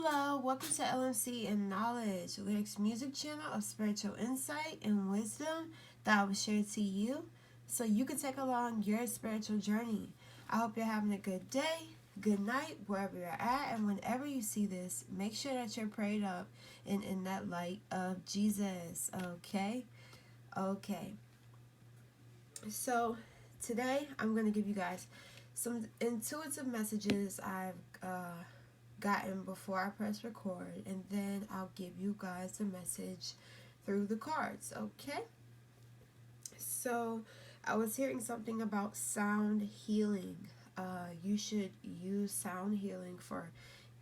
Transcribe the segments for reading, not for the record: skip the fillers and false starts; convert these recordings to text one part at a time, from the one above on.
Hello, welcome to LMC and Knowledge, Lyrics Music Channel of spiritual insight and wisdom that I will share to you so you can take along your spiritual journey. I hope you're having a good day, good night, wherever you're at, and whenever you see this, make sure that you're prayed up and in that light of Jesus, okay? Okay, so today I'm going to give you guys some intuitive messages I've gotten before I press record, and then I'll give you guys a message through the cards, okay? So, I was hearing something about sound healing. You should use sound healing for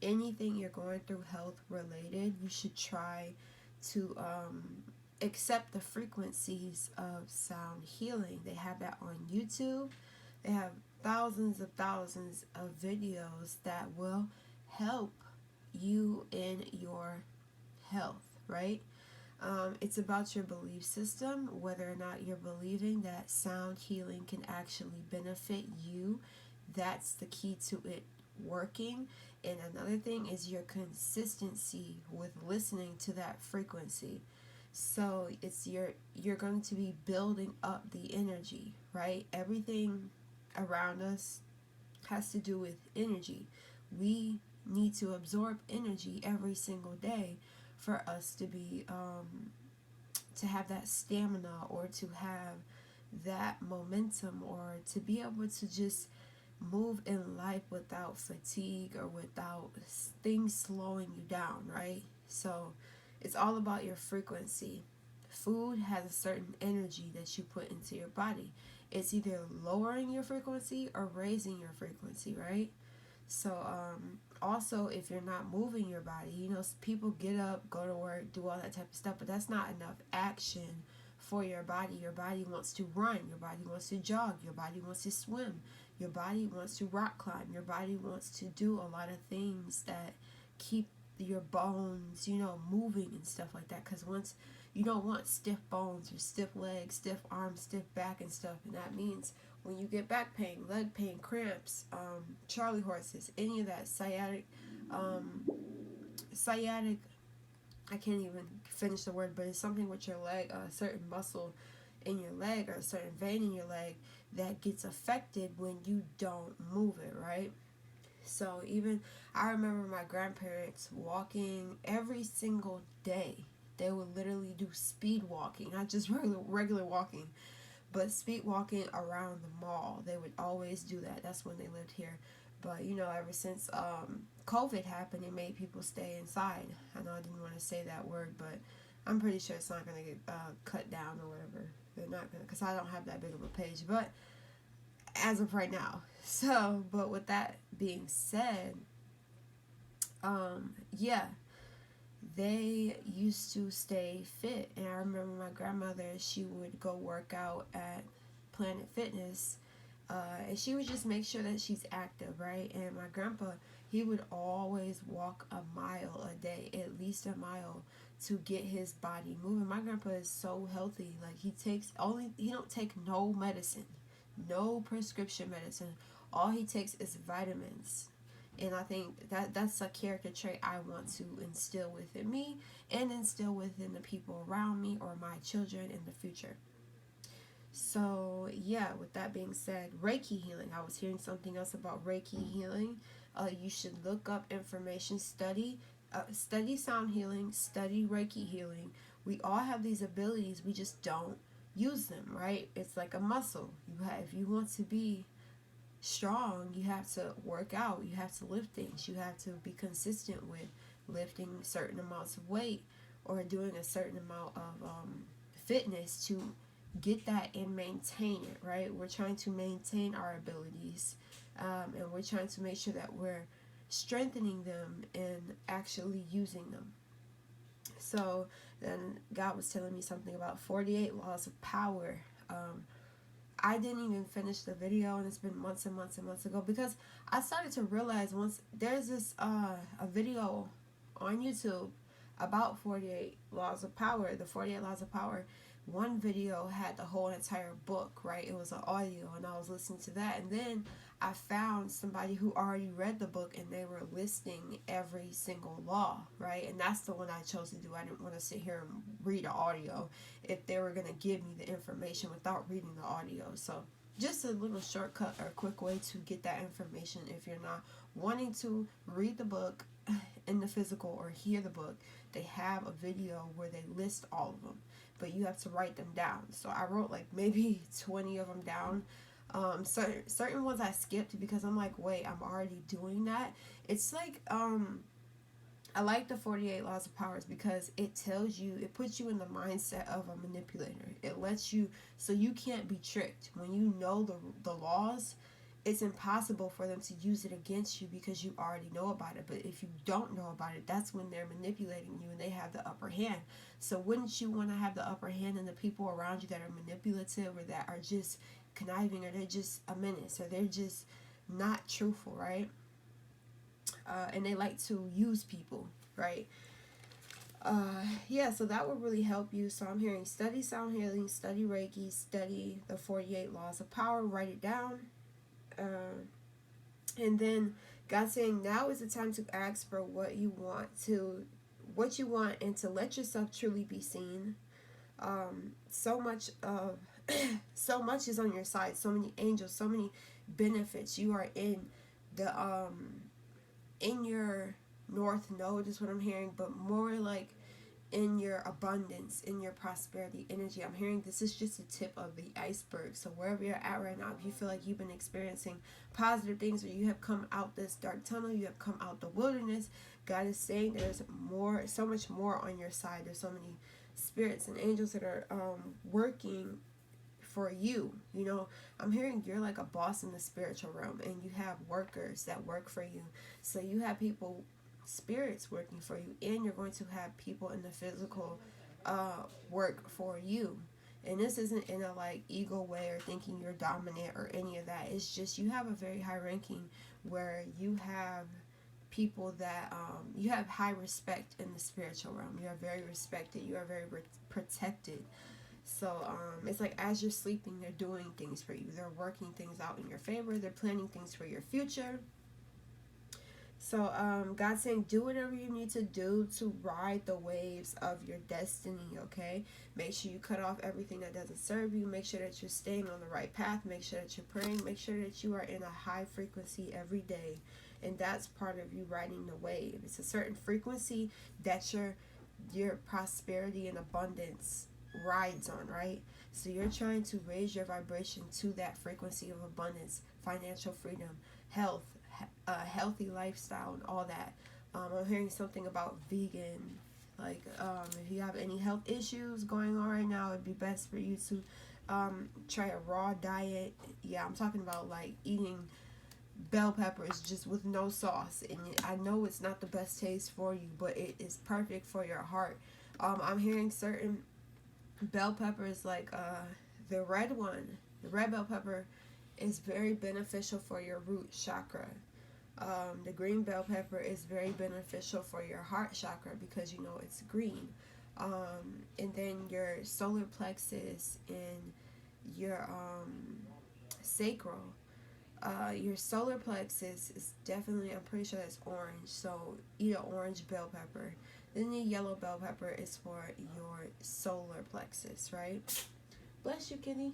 anything you're going through health related. You should try to accept the frequencies of sound healing. They have that on YouTube. They have thousands of videos that will help you in your health, right? It's about your belief system, whether or not you're believing that sound healing can actually benefit you. That's the key to it working. And another thing is your consistency with listening to that frequency. So you're going to be building up the energy, right? Everything around us has to do with energy. We need to absorb energy every single day for us to be to have that stamina, or to have that momentum, or to be able to just move in life without fatigue or without things slowing you down, right? So it's all about your frequency. Food has a certain energy that you put into your body. It's either lowering your frequency or raising your frequency, right? So, also, if you're not moving your body, people get up, go to work, do all that type of stuff, but that's not enough action for your body. Your body wants to run, your body wants to jog, your body wants to swim, your body wants to rock climb, your body wants to do a lot of things that keep your bones, moving and stuff like that. Because once you don't want stiff bones or stiff legs, stiff arms, stiff back and stuff, and that means when you get back pain, leg pain, cramps, Charlie horses, any of that sciatic, I can't even finish the word, but it's something with your leg, a certain muscle in your leg or a certain vein in your leg that gets affected when you don't move it, right? So even I remember my grandparents walking every single day. They would literally do speed walking, not just regular walking, but speed walking around the mall. They would always do that. That's when they lived here. But ever since COVID happened, it made people stay inside. I know I didn't want to say that word, but I'm pretty sure it's not going to get cut down or whatever. They're not going to, because I don't have that big of a page. But as of right now. So, but with that being said, yeah, they used to stay fit. And I remember my grandmother, she would go work out at Planet Fitness, and she would just make sure that she's active, right? And my grandpa, he would always walk a mile a day, at least a mile, to get his body moving. My grandpa is so healthy. Like, he don't take no medicine, no prescription medicine. All he takes is vitamins. And I think that's a character trait I want to instill within me and instill within the people around me or my children in the future. So, yeah, with that being said, Reiki healing. I was hearing something else about Reiki healing. You should look up information, study sound healing, study Reiki healing. We all have these abilities, we just don't use them, right? It's like a muscle. If you want to be strong, you have to work out, you have to lift things, you have to be consistent with lifting certain amounts of weight or doing a certain amount of fitness to get that and maintain it, right? We're trying to maintain our abilities, and we're trying to make sure that we're strengthening them and actually using them. So then God was telling me something about 48 laws of power. I didn't even finish the video, and it's been months and months and months ago, because I started to realize once there's this a video on YouTube about 48 laws of power. The 48 laws of power, one video had the whole entire book, right? It was an audio, and I was listening to that, and then I found somebody who already read the book and they were listing every single law, right? And that's the one I chose to do. I didn't want to sit here and read the audio if they were going to give me the information without reading the audio. So just a little shortcut or quick way to get that information if you're not wanting to read the book in the physical or hear the book. They have a video where they list all of them, but you have to write them down. So I wrote like maybe 20 of them down. Certain ones I skipped because I'm like, wait, I'm already doing that. It's like I like the 48 Laws of Powers because it tells you, it puts you in the mindset of a manipulator. It lets you, so you can't be tricked. When you know the laws, it's impossible for them to use it against you because you already know about it. But if you don't know about it, that's when they're manipulating you and they have the upper hand. So wouldn't you want to have the upper hand in the people around you that are manipulative or that are just conniving or they're just a menace or they're just not truthful, right? And they like to use people, right? Yeah, so that would really help you. So I'm hearing study sound healing, study Reiki, study the 48 Laws of Power, write it down. And then God saying now is the time to ask for what you want and to let yourself truly be seen. So much of so much is on your side, so many angels, so many benefits. You are in the in your north node is what I'm hearing, but more like in your abundance, in your prosperity energy. I'm hearing this is just the tip of the iceberg. So wherever you're at right now, if you feel like you've been experiencing positive things or you have come out this dark tunnel, you have come out the wilderness, God is saying there's more, so much more on your side. There's so many spirits and angels that are working for you. You know, I'm hearing you're like a boss in the spiritual realm and you have workers that work for you. So you have people, spirits working for you, and you're going to have people in the physical work for you. And this isn't in a like ego way or thinking you're dominant or any of that. It's just you have a very high ranking where you have people that you have high respect in the spiritual realm. You are very respected. You are very protected. So it's like as you're sleeping, they're doing things for you. They're working things out in your favor. They're planning things for your future. So God's saying do whatever you need to do to ride the waves of your destiny, okay? Make sure you cut off everything that doesn't serve you. Make sure that you're staying on the right path. Make sure that you're praying. Make sure that you are in a high frequency every day. And that's part of you riding the wave. It's a certain frequency that your prosperity and abundance rides on, right? So you're trying to raise your vibration to that frequency of abundance, financial freedom, health, a healthy lifestyle, and all that. I'm hearing something about vegan. Like, if you have any health issues going on right now, it'd be best for you to try a raw diet. Yeah, I'm talking about like eating bell peppers just with no sauce. And I know it's not the best taste for you, but it is perfect for your heart. I'm hearing certain bell peppers, like the red one, the red bell pepper, is very beneficial for your root chakra. The green bell pepper is very beneficial for your heart chakra because you know it's green. And then your solar plexus and your sacral. Your solar plexus is definitely, I'm pretty sure that's orange. So eat an orange bell pepper. Then the yellow bell pepper is for your solar plexus, right? Bless you, Kitty.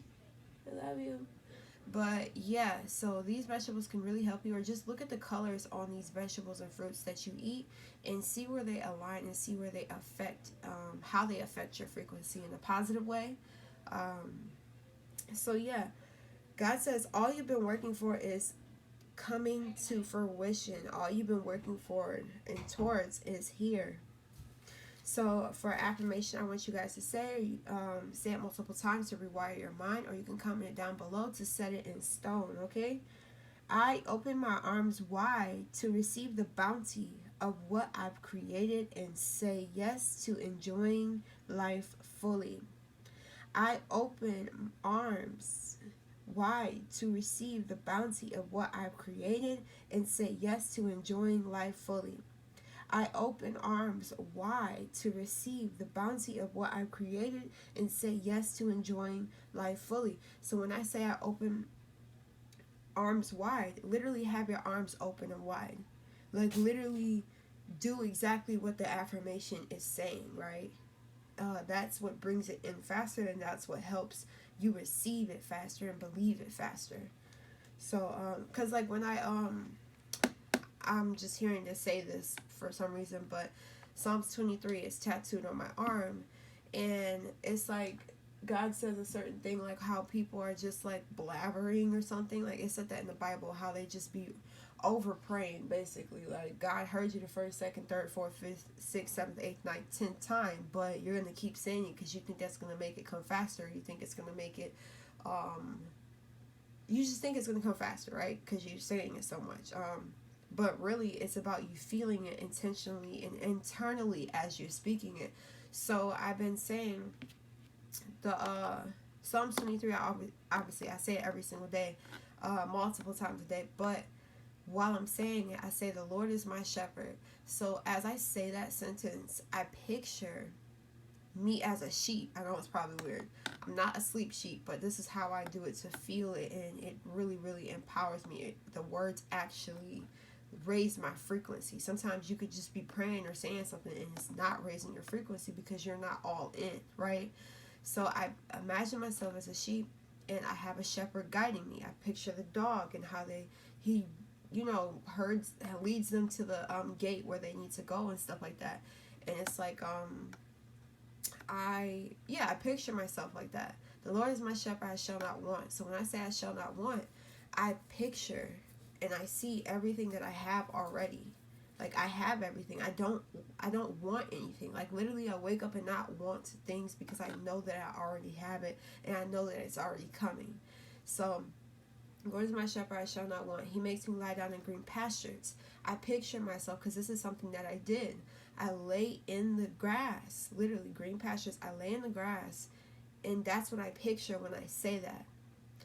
I love you. But yeah, so these vegetables can really help you, or just look at the colors on these vegetables and fruits that you eat and see where they align and see where they affect, how they affect your frequency in a positive way. So yeah, God says all you've been working for is coming to fruition. All you've been working for and towards is here. So for affirmation, I want you guys to say it multiple times to rewire your mind, or you can comment it down below to set it in stone, okay? I open my arms wide to receive the bounty of what I've created and say yes to enjoying life fully. I open arms wide to receive the bounty of what I've created and say yes to enjoying life fully. I open arms wide to receive the bounty of what I've created and say yes to enjoying life fully. So when I say I open arms wide. Literally have your arms open and wide. Like literally do exactly what the affirmation is saying, right? That's what brings it in faster, and that's what helps you receive it faster and believe it faster. So, cause like when I'm just hearing to say this for some reason, but Psalms 23 is tattooed on my arm, and it's like God says a certain thing, like how people are just like blabbering or something. Like it said that in the Bible, how they just be over praying, basically. Like God heard you the first, second, third, fourth, fifth, sixth, seventh, eighth, ninth, 10th time, but you're gonna keep saying it because you think that's gonna make it come faster. You think it's gonna make it, you just think it's gonna come faster, right? Because you're saying it so much. But really, it's about you feeling it intentionally and internally as you're speaking it. So I've been saying the Psalms 23. Obviously, I say it every single day, multiple times a day. But while I'm saying it, I say, "The Lord is my shepherd." So as I say that sentence, I picture me as a sheep. I know it's probably weird. I'm not a sleep sheep, but this is how I do it to feel it, and it really, really empowers me. The words actually raise my frequency. Sometimes you could just be praying or saying something and it's not raising your frequency because you're not all in, right? So I imagine myself as a sheep, and I have a shepherd guiding me. I picture the dog and how he herds, leads them to the gate where they need to go and stuff like that. And it's like I picture myself like that. The Lord is my shepherd, I shall not want. So when I say I shall not want, I picture and I see everything that I have already. Like I have everything. I don't want anything. Like literally I wake up and not want things because I know that I already have it and I know that it's already coming. So Lord is my shepherd, I shall not want. He makes me lie down in green pastures. I picture myself, because this is something that I did. I lay in the grass, literally green pastures. I lay in the grass, and that's what I picture when I say that.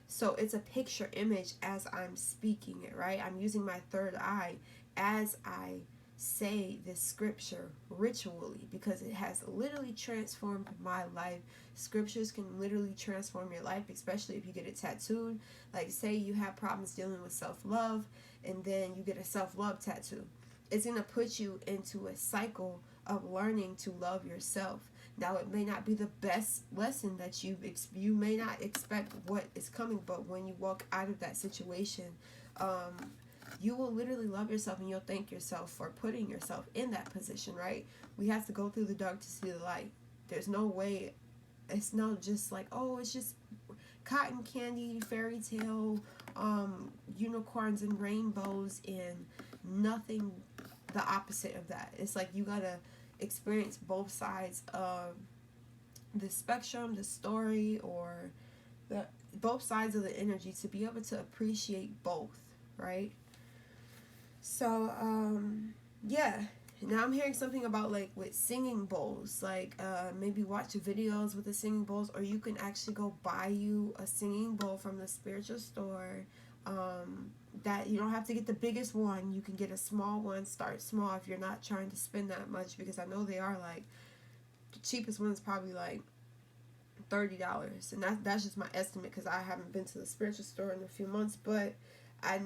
So it's a picture image as I'm speaking it, right? I'm using my third eye as I say this scripture ritually, because it has literally transformed my life. Scriptures can literally transform your life, especially if you get it tattooed. Like say you have problems dealing with self-love, and then you get a self-love tattoo. It's going to put you into a cycle of learning to love yourself. Now, it may not be the best lesson that you may not expect what is coming, but when you walk out of that situation, you will literally love yourself, and you'll thank yourself for putting yourself in that position, right? We have to go through the dark to see the light. There's no way. It's not just like, oh, it's just cotton candy, fairy tale, unicorns and rainbows, and nothing the opposite of that. It's like you gotta experience both sides of the spectrum, the story, or both sides of the energy to be able to appreciate both, right? So yeah, now I'm hearing something about like with singing bowls, like maybe watch videos with the singing bowls, or you can actually go buy you a singing bowl from the spiritual store. That you don't have to get the biggest one. You can get a small one. Start small if you're not trying to spend that much, because I know they are like the cheapest one is probably like $30, and that's just my estimate because I haven't been to the spiritual store in a few months. But I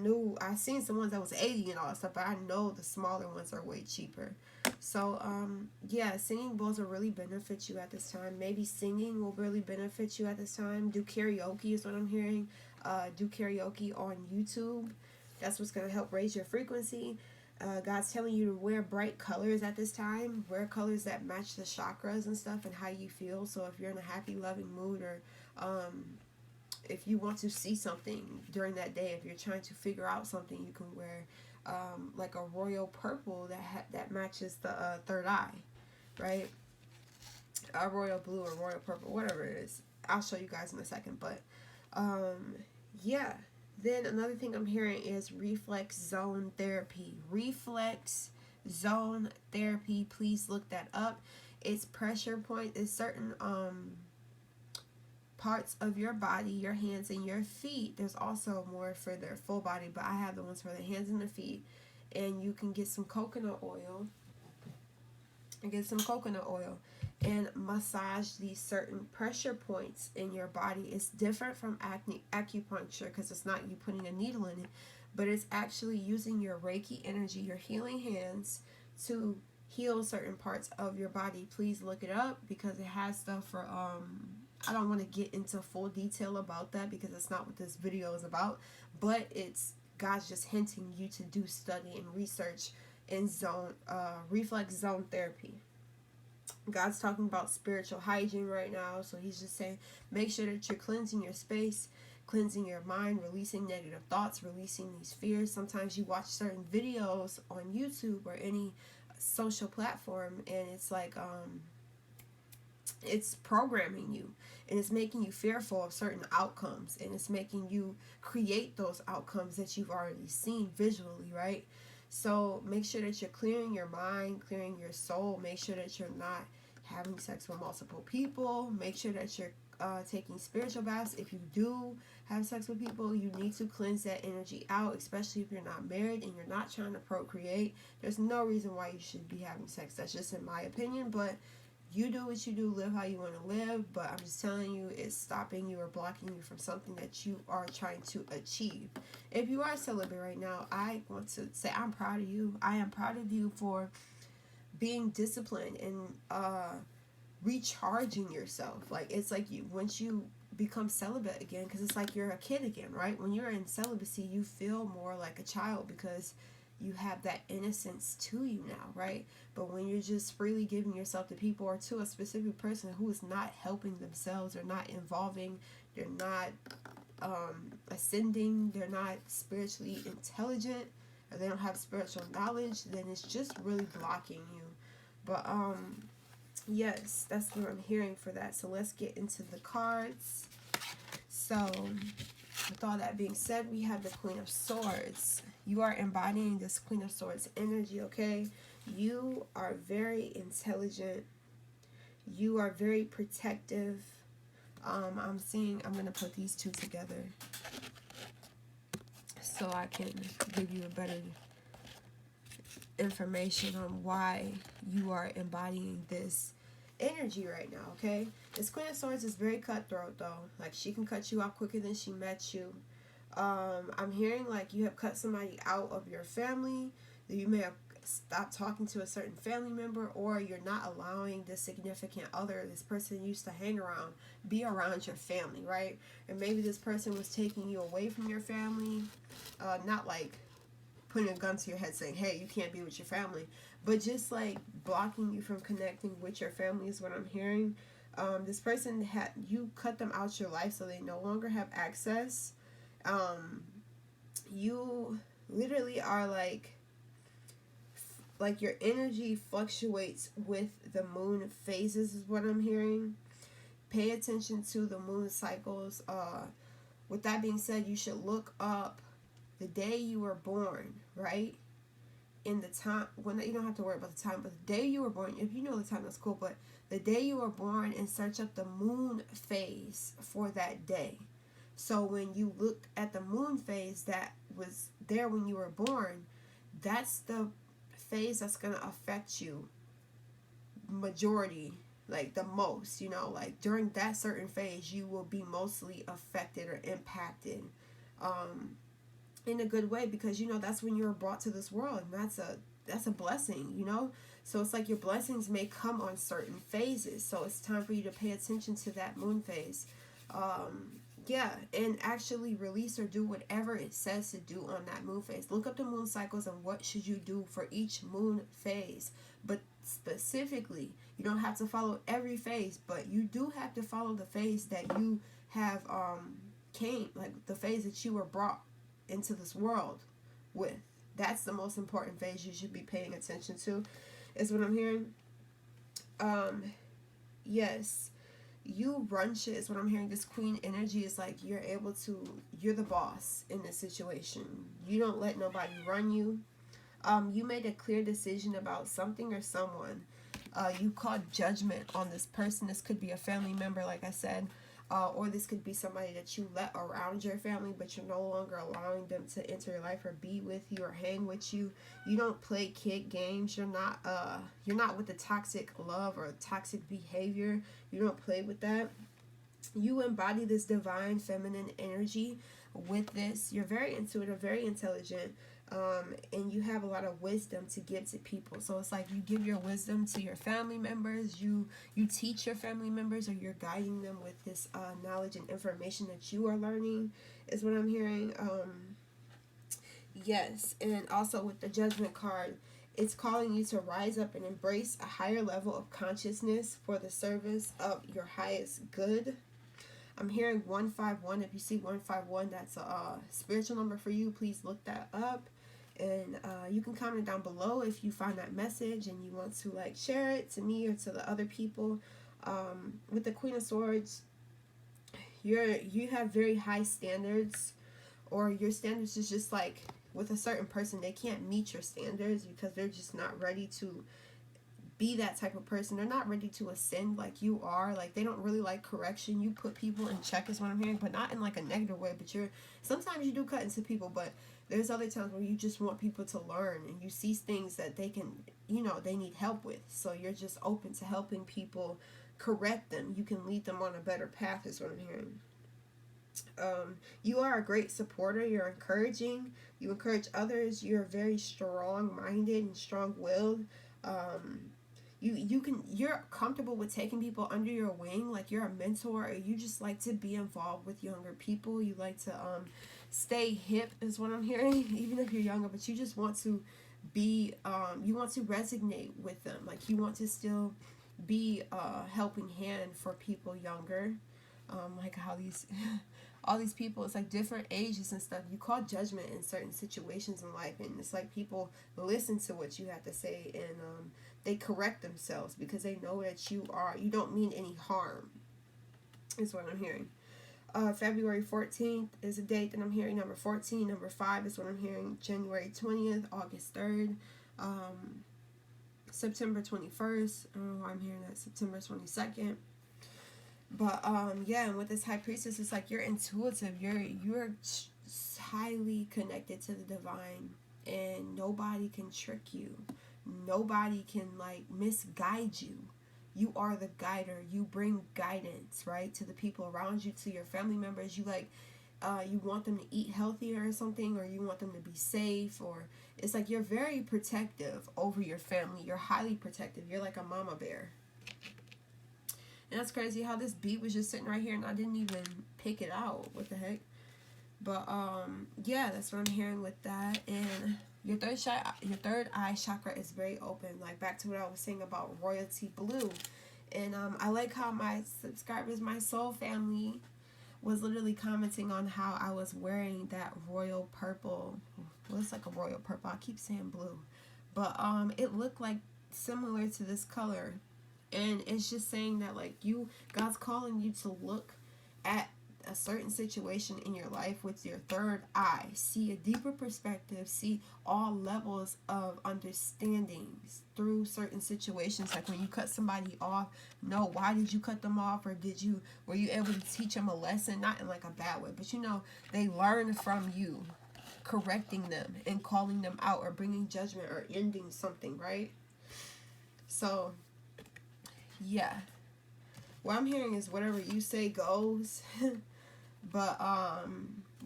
seen some ones that was 80 and all that stuff, but I know the smaller ones are way cheaper. So yeah, singing bowls will really benefit you at this time. Maybe singing will really benefit you at this time. Do karaoke is what I'm hearing. Do karaoke on YouTube. That's what's going to help raise your frequency. God's telling you to wear bright colors at this time. Wear colors that match the chakras and stuff and how you feel. So if you're in a happy, loving mood, or if you want to see something during that day, if you're trying to figure out something, you can wear like a royal purple that matches the third eye, right? A royal blue or royal purple, whatever it is. I'll show you guys in a second. But yeah. Then another thing I'm hearing is reflex zone therapy. Reflex zone therapy. Please look that up. It's pressure point. It's certain parts of your body, your hands and your feet. There's also more for their full body, but I have the ones for the hands and the feet. And you can get some coconut oil, get some coconut oil and massage these certain pressure points in your body. It's different from acupuncture because it's not you putting a needle in it, but it's actually using your Reiki energy, your healing hands, to heal certain parts of your body. Please look it up because it has stuff for I don't want to get into full detail about that because it's not what this video is about, but it's God's just hinting you to do study and research in reflex zone therapy. God's talking about spiritual hygiene right now, so he's just saying make sure that you're cleansing your space, cleansing your mind, releasing negative thoughts, releasing these fears. Sometimes you watch certain videos on YouTube or any social platform and it's like it's programming you and it's making you fearful of certain outcomes and it's making you create those outcomes that you've already seen visually, right? So make sure that you're clearing your mind, clearing your soul. Make sure that you're not having sex with multiple people. Make sure that you're taking spiritual baths. If you do have sex with people, you need to cleanse that energy out, especially if you're not married and you're not trying to procreate. There's no reason why you should be having sex. That's just in my opinion, but you do what you do, live how you want to live, but I'm just telling you it's stopping you or blocking you from something that you are trying to achieve. If you are celibate right now, I want to say I'm proud of you. I am proud of you for being disciplined and recharging yourself. Like it's like you once you become celibate again, because it's like you're a kid again, right? When you're in celibacy, you feel more like a child because you have that innocence to you now, right? But when you're just freely giving yourself to people or to a specific person who is not helping themselves, or not involving, they're not ascending, they're not spiritually intelligent, or they don't have spiritual knowledge, then it's just really blocking you. But yes, that's what I'm hearing for that. So let's get into the cards. So with all that being said, we have the Queen of Swords. You are embodying this Queen of Swords energy, okay? You are very intelligent. You are very protective. I'm going to put these two together so I can give you a better information on why you are embodying this energy right now, okay? This Queen of Swords is very cutthroat, though. Like, she can cut you off quicker than she met you. I'm hearing like you have cut somebody out of your family. You may have stopped talking to a certain family member, or you're not allowing the significant other, this person you used to hang around, be around your family, right? And maybe this person was taking you away from your family, not like putting a gun to your head saying, hey, you can't be with your family, but just like blocking you from connecting with your family is what I'm hearing. This person you cut them out your life so they no longer have access. You literally are like your energy fluctuates with the moon phases is what I'm hearing. Pay attention to the moon cycles. With that being said, you should look up the day you were born, right? In the time, when you don't have to worry about the time, but the day you were born, if you know the time, that's cool, but the day you were born, and search up the moon phase for that day. So when you look at the moon phase that was there when you were born, that's the phase that's going to affect you majority, like the most, like during that certain phase, you will be mostly affected or impacted in a good way, because that's when you were brought to this world, and that's a blessing, so it's like your blessings may come on certain phases, so it's time for you to pay attention to that moon phase. And actually release or do whatever it says to do on that moon phase. Look up the moon cycles and what should you do for each moon phase. But specifically, you don't have to follow every phase, but you do have to follow the phase that you have like the phase that you were brought into this world with. That's the most important phase you should be paying attention to, is what I'm hearing. Yes. You run shit is what I'm hearing. This queen energy is like you're the boss in this situation. You don't let nobody run you. You made a clear decision about something or someone. You called judgment on this person. This could be a family member, like I said. or this could be somebody that you let around your family, but you're no longer allowing them to enter your life or be with you or hang with you. You don't play kid games. You're not with the toxic love or toxic behavior. You don't play with that. You embody this divine feminine energy with this. You're very intuitive, very intelligent, and you have a lot of wisdom to give to people. So it's like you give your wisdom to your family members. You teach your family members, or you're guiding them with this knowledge and information that you are learning, is what I'm hearing. Yes, and also with the Judgment card, it's calling you to rise up and embrace a higher level of consciousness for the service of your highest good. I'm hearing 151. If you see 151, that's a spiritual number for you. Please look that up. And you can comment down below if you find that message and you want to like share it to me or to the other people. With the Queen of Swords, you have very high standards, or your standards is just like with a certain person, they can't meet your standards because they're just not ready to be that type of person. They're not ready to ascend like you are. Like, they don't really like correction. You put people in check is what I'm hearing, but not in like a negative way. But sometimes you do cut into people, but there's other times where you just want people to learn, and you see things that they can, they need help with. So you're just open to helping people correct them. You can lead them on a better path is what I'm hearing. You are a great supporter. You're encouraging. You encourage others. You're very strong-minded and strong-willed. You're comfortable with taking people under your wing, like you're a mentor, or you just like to be involved with younger people. You like to stay hip is what I'm hearing, even if you're younger, but you just want to be you want to resonate with them. Like, you want to still be a helping hand for people younger. Like how these all these people, it's like different ages and stuff. You call judgment in certain situations in life, and it's like people listen to what you have to say, and they correct themselves because they know that you don't mean any harm, is what I'm hearing. February 14th is a date that I'm hearing. Number 14, number 5 is what I'm hearing. January 20th, August 3rd, September 21st. I don't know why I'm hearing that. September 22nd. But yeah, and with this High Priestess, it's like you're intuitive. You're highly connected to the divine, and nobody can trick you. Nobody can like misguide you. You are the guider. You bring guidance, right, to the people around you, to your family members. You you want them to eat healthier or something, or you want them to be safe, or it's like you're very protective over your family. You're highly protective. You're like a mama bear. And that's crazy how this beat was just sitting right here and I didn't even pick it out. What the heck? But yeah, that's what I'm hearing with that. And your third eye chakra is very open. Like, back to what I was saying about royalty blue. And I like how my subscribers, my soul family, was literally commenting on how I was wearing that royal purple. Well, it's like a royal purple. I keep saying blue. But it looked like similar to this color. And it's just saying that, like, God's calling you to look at a certain situation in your life with your third eye. See a deeper perspective. See all levels of understandings through certain situations. Like when you cut somebody off, know why did you cut them off, or were you able to teach them a lesson? Not in like a bad way, but they learned from you correcting them and calling them out, or bringing judgment, or ending something, right? So yeah, what I'm hearing is whatever you say goes. But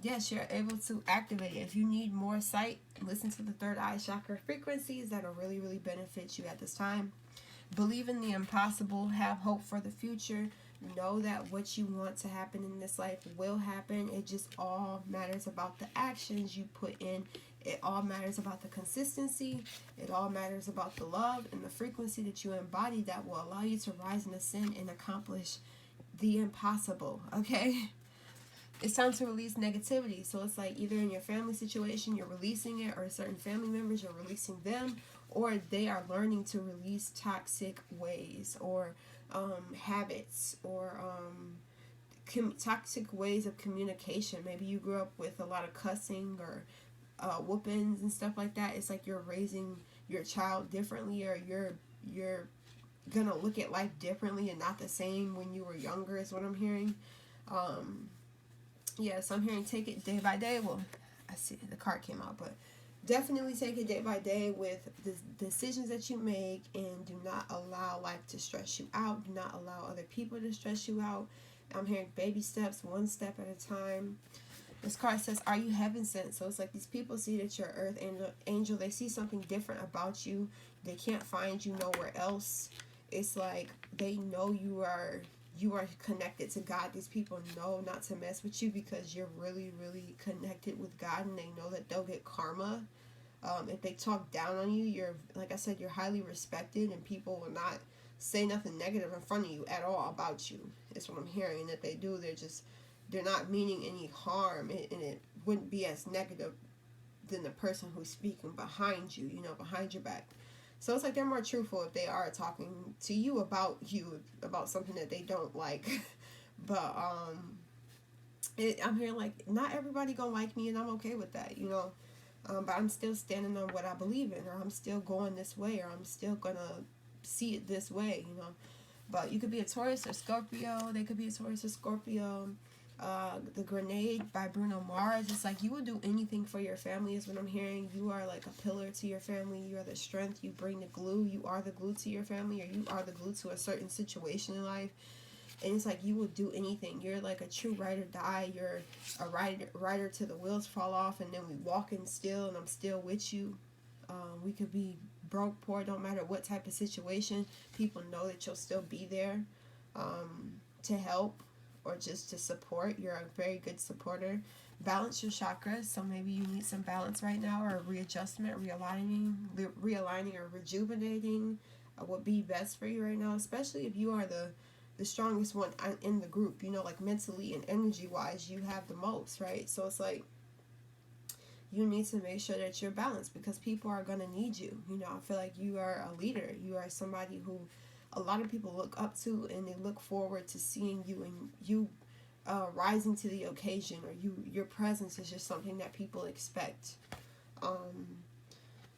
yes, you're able to activate it. If you need more sight, listen to the third eye chakra frequencies that'll really, really benefit you at this time. Believe in the impossible. Have hope for the future. Know that what you want to happen in this life will happen. It just all matters about the actions you put in. It all matters about the consistency. It all matters about the love and the frequency that you embody that will allow you to rise and ascend and accomplish the impossible, okay? It's time to release negativity. So it's like either in your family situation, you're releasing it, or certain family members, you're releasing them, or they are learning to release toxic ways, or habits, or toxic ways of communication. Maybe you grew up with a lot of cussing, or whoopings and stuff like that. It's like you're raising your child differently, or you're gonna look at life differently and not the same when you were younger, is what I'm hearing. Yeah, so I'm hearing take it day by day. Well, I see the card came out, but definitely take it day by day with the decisions that you make, and do not allow life to stress you out. Do not allow other people to stress you out. I'm hearing baby steps, one step at a time. This card says, are you heaven sent? So it's like these people see that you're earth angel. They see something different about you. They can't find you nowhere else. It's like they know you are connected to God. These people know not to mess with you because you're really, really connected with God, and they know that they'll get karma. If they talk down on you, you're, like I said, you're highly respected, and people will not say nothing negative in front of you at all about you. That's what I'm hearing. And if they do, they're not meaning any harm, and it wouldn't be as negative than the person who's speaking behind you, behind your back. So it's like they're more truthful if they are talking to you, about something that they don't like. But I'm hearing like, not everybody gonna like me, and I'm okay with that. But I'm still standing on what I believe in, or I'm still going this way, or I'm still gonna see it this way. But you could be a Taurus or Scorpio. They could be a Taurus or Scorpio. The Grenade by Bruno Mars. It's like you will do anything for your family is what I'm hearing. You are like a pillar to your family. You are the strength. You bring the glue. You are the glue to your family, or you are the glue to a certain situation in life. And it's like you will do anything. You're like a true ride or die. You're a rider till the wheels fall off, and then we walking still, and I'm still with you. We could be broke, poor, don't matter what type of situation. People know that you'll still be there to help, or just to support. You're a very good supporter. Balance your chakras. So maybe you need some balance right now, or readjustment, realigning or rejuvenating would be best for you right now, especially if you are the strongest one in the group, like mentally and energy wise, you have the most, right? So it's like you need to make sure that you're balanced, because people are going to need you. I feel like you are a leader. You are somebody who a lot of people look up to, and they look forward to seeing you, and you rising to the occasion, or your presence is just something that people expect.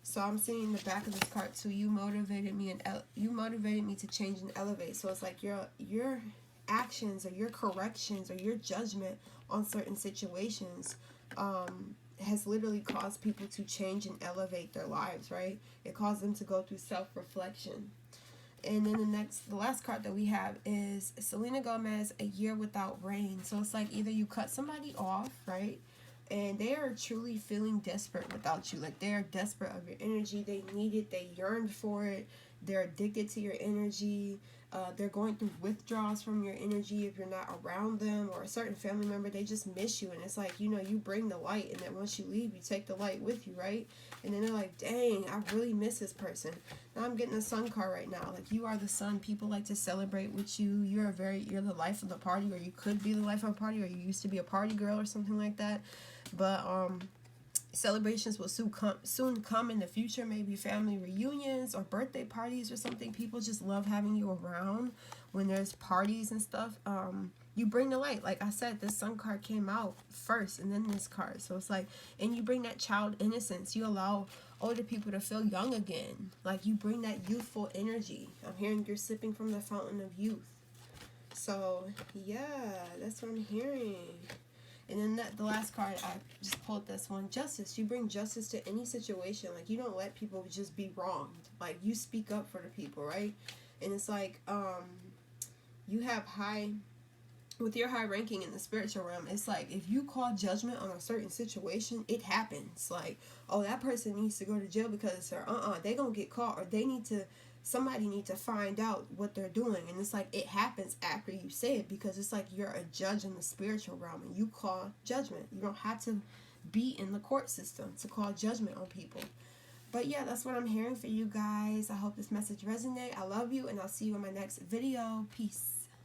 So I'm seeing the back of this card too. You motivated me to change and elevate. So it's like your actions, or your corrections, or your judgment on certain situations has literally caused people to change and elevate their lives, right? It caused them to go through self-reflection. And then the last card that we have is Selena Gomez, A Year Without Rain. So it's like either you cut somebody off, right? And they are truly feeling desperate without you. Like they are desperate of your energy. They need it. They yearned for it. They're addicted to your energy. They're going through withdrawals from your energy if you're not around them, or a certain family member. They just miss you, and it's like, you bring the light, and then once you leave, you take the light with you, right? And then they're like, dang, I really miss this person. Now I'm getting a sun card right now. Like, you are the sun. People like to celebrate with you. You're the life of the party, or you could be the life of a party, or you used to be a party girl or something like that. But celebrations will soon come in the future, maybe family reunions or birthday parties or something. People just love having you around when there's parties and stuff. You bring the light. Like I said, this sun card came out first, and then this card. So it's like, and you bring that child innocence. You allow older people to feel young again. Like you bring that youthful energy. I'm hearing you're sipping from the fountain of youth. So yeah, that's what I'm hearing. And then the last card, I just pulled this one. Justice. You bring justice to any situation. Like, you don't let people just be wronged. Like, you speak up for the people, right? And it's like, you have with your high ranking in the spiritual realm, it's like, if you call judgment on a certain situation, it happens. Like, oh, that person needs to go to jail because they gonna get caught, or somebody need to find out what they're doing. And it's like, it happens after you say it, because it's like you're a judge in the spiritual realm, and you call judgment. You don't have to be in the court system to call judgment on people. But yeah, that's what I'm hearing for you guys. I hope this message resonates. I love you, and I'll see you in my next video. Peace.